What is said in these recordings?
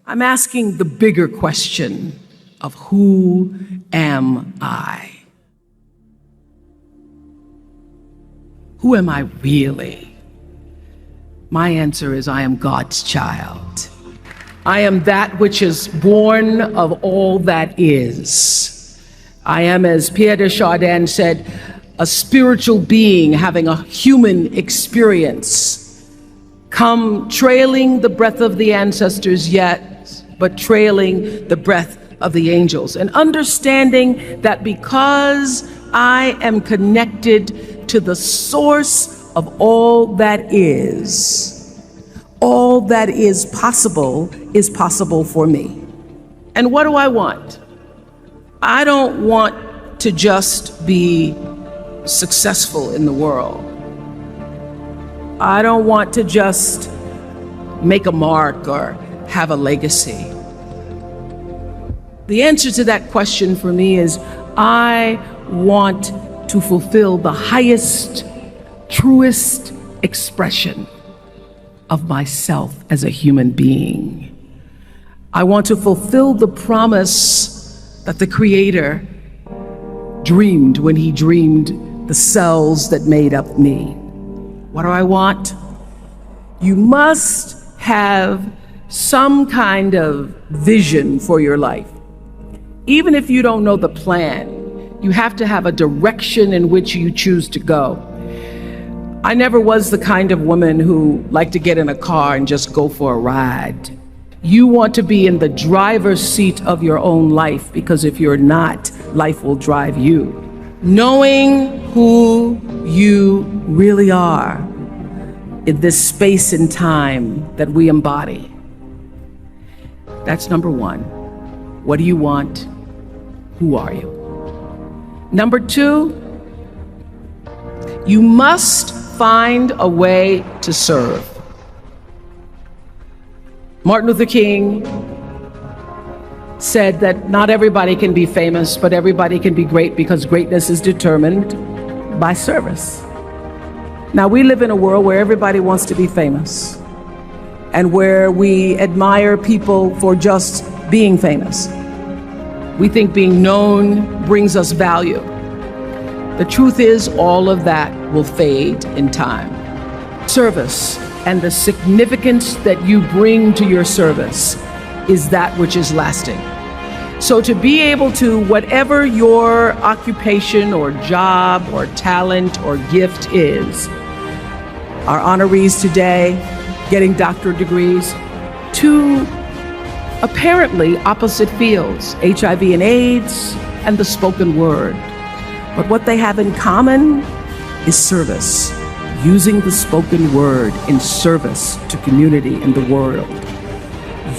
I'm asking the bigger question of who am I? Who am I really? My answer is I am God's child. I am that which is born of all that is. I am, as Pierre de Chardin said, a spiritual being having a human experience, come trailing the breath of the ancestors yet, but trailing the breath of the angels, and understanding that because I am connected to the source of all that is possible for me. And what do I want? I don't want to just be successful in the world. I don't want to just make a mark or have a legacy. The answer to that question for me is I want to fulfill the highest, truest expression of myself as a human being. I want to fulfill the promise that the Creator dreamed when He dreamed the cells that made up me. What do I want? You must have some kind of vision for your life. Even if you don't know the plan, you have to have a direction in which you choose to go. I never was the kind of woman who liked to get in a car and just go for a ride. You want to be in the driver's seat of your own life, because if you're not, life will drive you. Knowing who you really are in this space and time that we embody. That's number one. What do you want? Who are you? Number two, you must find a way to serve. Martin Luther King said that not everybody can be famous, but everybody can be great, because greatness is determined by service. Now, we live in a world where everybody wants to be famous and where we admire people for just being famous. We think being known brings us value. The truth is, all of that will fade in time. Service and the significance that you bring to your service is that which is lasting. So to be able to, whatever your occupation or job or talent or gift is, our honorees today getting doctorate degrees, to apparently opposite fields, HIV and AIDS and the spoken word. But what they have in common is service, using the spoken word in service to community and the world,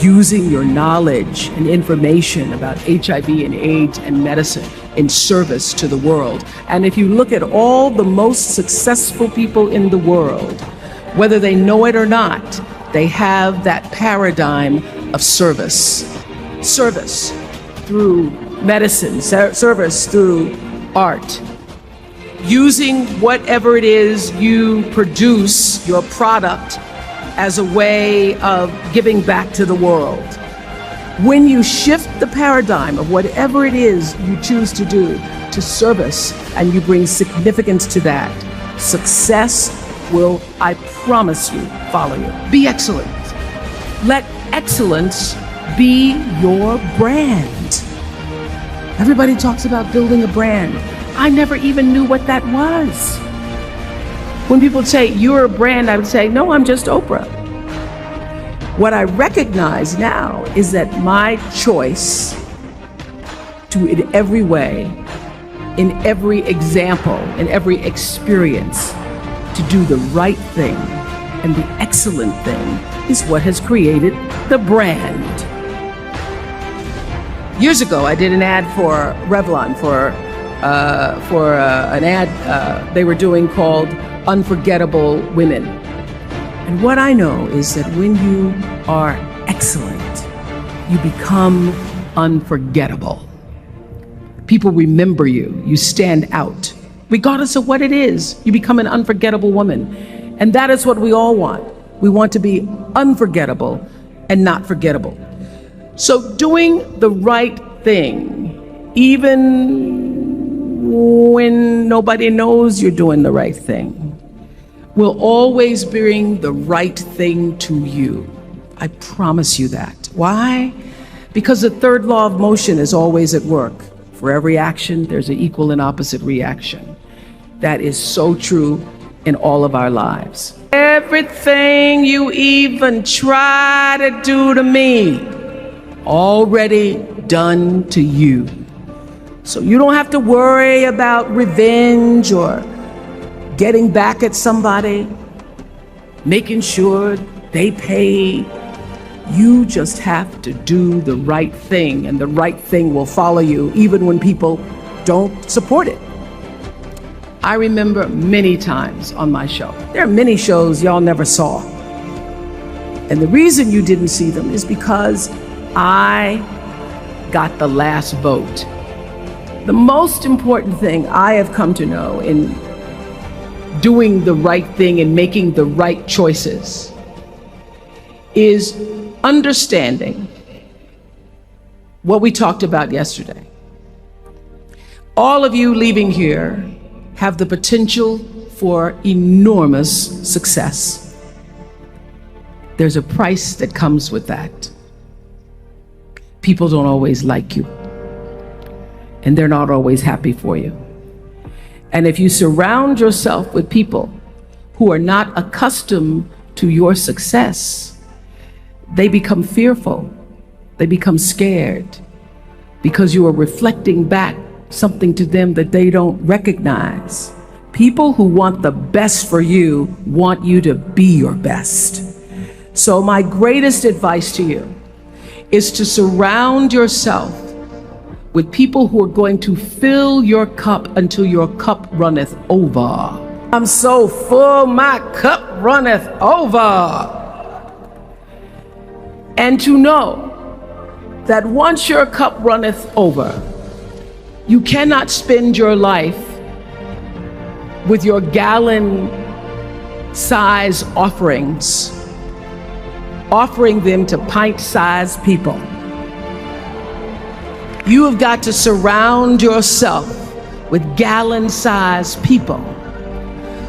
using your knowledge and information about HIV and AIDS and medicine in service to the world. And if you look at all the most successful people in the world, whether they know it or not, they have that paradigm of service. Service through medicine, service through art. Using whatever it is you produce, your product, as a way of giving back to the world. When you shift the paradigm of whatever it is you choose to do to service, and you bring significance to that, success will, I promise you, follow you. Be excellent. Let excellence be your brand. Everybody talks about building a brand. I never even knew what that was. When people say, you're a brand, I would say, no, I'm just Oprah. What I recognize now is that my choice to, in every way, in every example, in every experience, to do the right thing and the excellent thing is what has created the brand. Years ago, I did an ad for Revlon for an ad they were doing called Unforgettable Women. And what I know is that when you are excellent, you become unforgettable. People remember you, you stand out. Regardless of what it is, you become an unforgettable woman. And that is what we all want. We want to be unforgettable and not forgettable. So doing the right thing, even when nobody knows you're doing the right thing, will always bring the right thing to you. I promise you that. Why? Because the third law of motion is always at work. For every action, there's an equal and opposite reaction. That is so true in all of our lives. Everything you even try to do to me, already done to you. So you don't have to worry about revenge or getting back at somebody, making sure they pay. You just have to do the right thing, and the right thing will follow you even when people don't support it. I remember many times on my show. There are many shows y'all never saw. And the reason you didn't see them is because I got the last vote. The most important thing I have come to know in doing the right thing and making the right choices is understanding what we talked about yesterday. All of you leaving here have the potential for enormous success. There's a price that comes with that. People don't always like you, and they're not always happy for you. And if you surround yourself with people who are not accustomed to your success, they become fearful, they become scared, because you are reflecting back something to them that they don't recognize. People who want the best for you want you to be your best. So my greatest advice to you is to surround yourself with people who are going to fill your cup until your cup runneth over. I'm so full, my cup runneth over. And to know that once your cup runneth over, you cannot spend your life with your gallon-size offerings, offering them to pint-sized people. You have got to surround yourself with gallon-sized people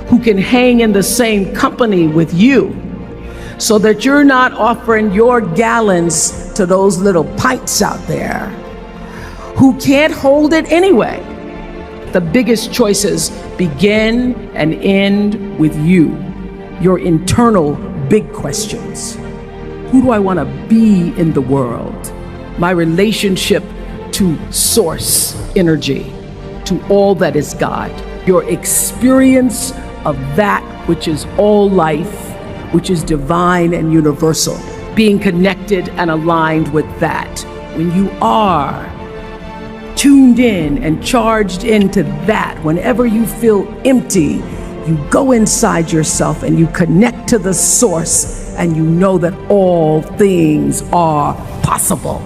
who can hang in the same company with you, so that you're not offering your gallons to those little pints out there who can't hold it anyway. The biggest choices begin and end with you, your internal big questions. Who do I want to be in the world? My relationship to source energy, to all that is God. Your experience of that which is all life, which is divine and universal. Being connected and aligned with that. When you are tuned in and charged into that, whenever you feel empty, you go inside yourself and you connect to the source, and you know that all things are possible.